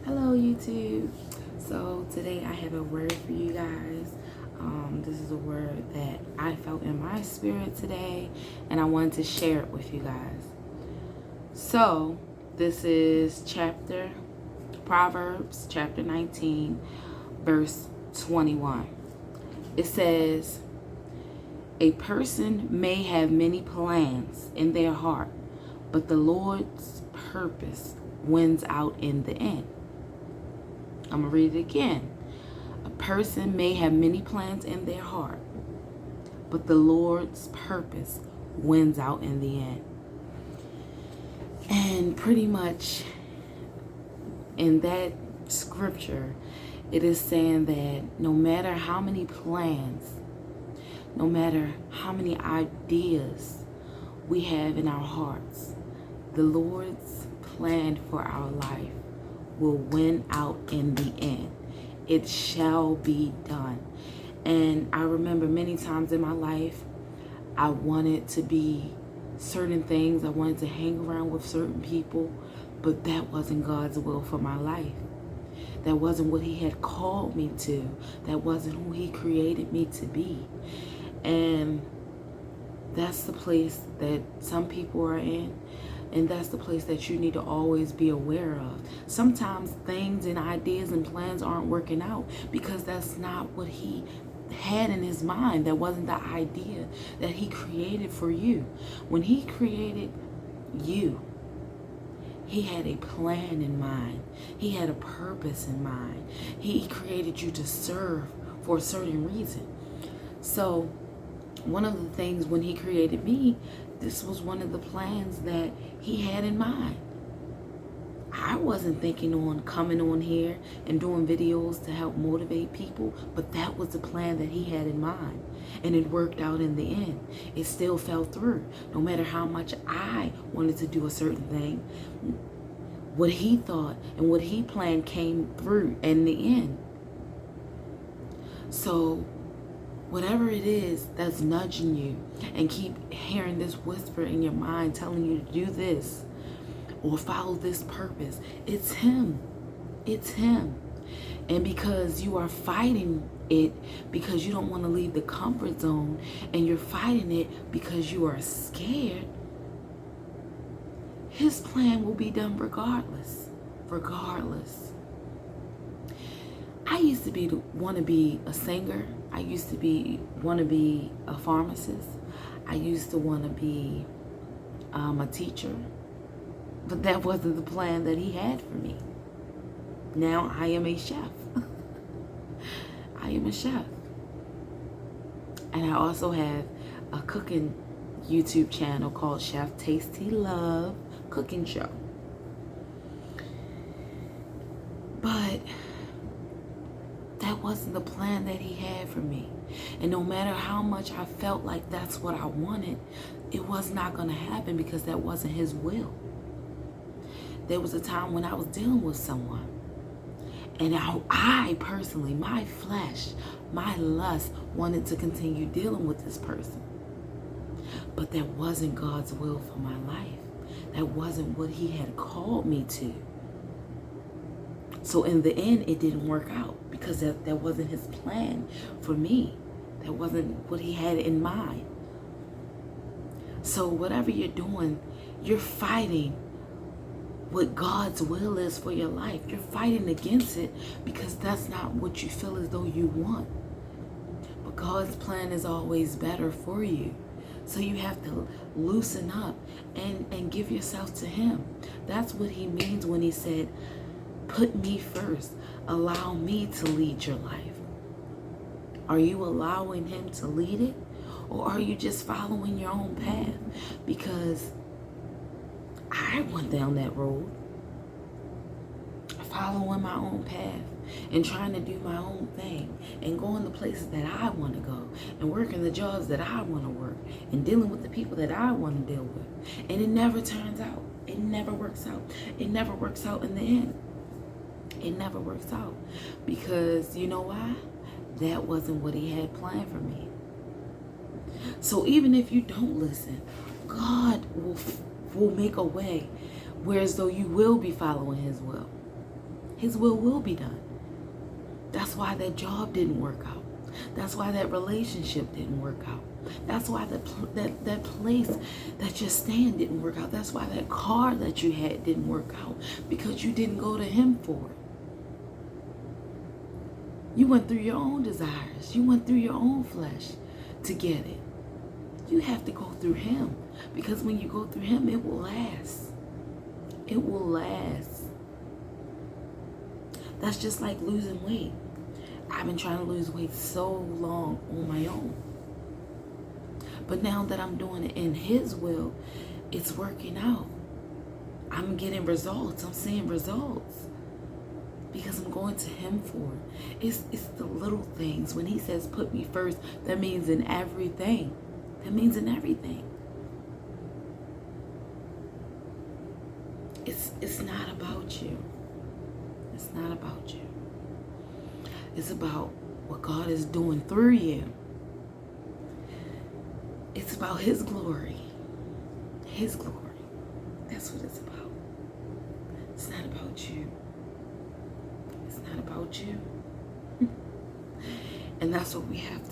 Hello YouTube. So today I have a word for you guys. This is a word that I felt in my spirit today and I wanted to share it with you guys. So this is Proverbs chapter 19 verse 21. It says, a person may have many plans in their heart, but the Lord's purpose wins out in the end. I'm going to read it again. A person may have many plans in their heart, but the Lord's purpose wins out in the end. And pretty much in that scripture, it is saying that no matter how many plans, no matter how many ideas we have in our hearts, the Lord's plan for our life will win out in the end. It shall be done. And I remember many times in my life, I wanted to be certain things. I wanted to hang around with certain people, but that wasn't God's will for my life. That wasn't what He had called me to. That wasn't who He created me to be. And that's the place that some people are in. And that's the place that you need to always be aware of. Sometimes things and ideas and plans aren't working out because that's not what He had in His mind. That wasn't the idea that He created for you. When He created you, He had a plan in mind. He had a purpose in mind. He created you to serve for a certain reason. So one of the things when He created me, this was one of the plans that He had in mind. I wasn't thinking on coming on here and doing videos to help motivate people, but that was the plan that He had in mind. And it worked out in the end. It still fell through. No matter how much I wanted to do a certain thing, what He thought and what He planned came through in the end. So whatever it is that's nudging you and keep hearing this whisper in your mind telling you to do this or follow this purpose, it's Him. It's Him. And because you are fighting it because you don't want to leave the comfort zone, and you're fighting it because you are scared, His plan will be done regardless. Regardless. I used to want to be a singer. I used to want to be a pharmacist. I used to want to be a teacher. But that wasn't the plan that He had for me. Now I am a chef. I am a chef. And I also have a cooking YouTube channel called Chef Tas'Tee Love Cooking Show. But that wasn't the plan that He had for me. And no matter how much I felt like that's what I wanted, it was not going to happen because that wasn't His will. There was a time when I was dealing with someone, and I personally, my flesh, my lust wanted to continue dealing with this person. But that wasn't God's will for my life. That wasn't what He had called me to. So in the end, it didn't work out because that wasn't His plan for me. That wasn't what He had in mind. So whatever you're doing, you're fighting what God's will is for your life. You're fighting against it because that's not what you feel as though you want. But God's plan is always better for you. So you have to loosen up and give yourself to Him. That's what He means when He said, put me first. Allow me to lead your life. Are you allowing Him to lead it? Or are you just following your own path? Because I went down that road, following my own path and trying to do my own thing and going the places that I want to go and working the jobs that I want to work and dealing with the people that I want to deal with. And it never turns out. It never works out. It never works out in the end. It never works out because you know why? That wasn't what He had planned for me. So even if you don't listen, God will make a way whereas though you will be following His will. His will be done. That's why that job didn't work out. That's why that relationship didn't work out. That's why that place that you're staying didn't work out. That's why that car that you had didn't work out, because you didn't go to him for it. You went through your own desires. You went through your own flesh to get it. You have to go through him, because when you go through him, it will last. It will last. That's just like losing weight. I've been trying to lose weight so long on my own. But now that I'm doing it in his will, it's working out. I'm getting results. I'm seeing results. Because I'm going to him for it. It's the little things. When he says put me first, that means in everything. That means in everything. It's not about you. It's not about you. It's about what God is doing through you. It's about his glory. His glory. That's what it's about. It's not about you. It's not about you. And that's what we have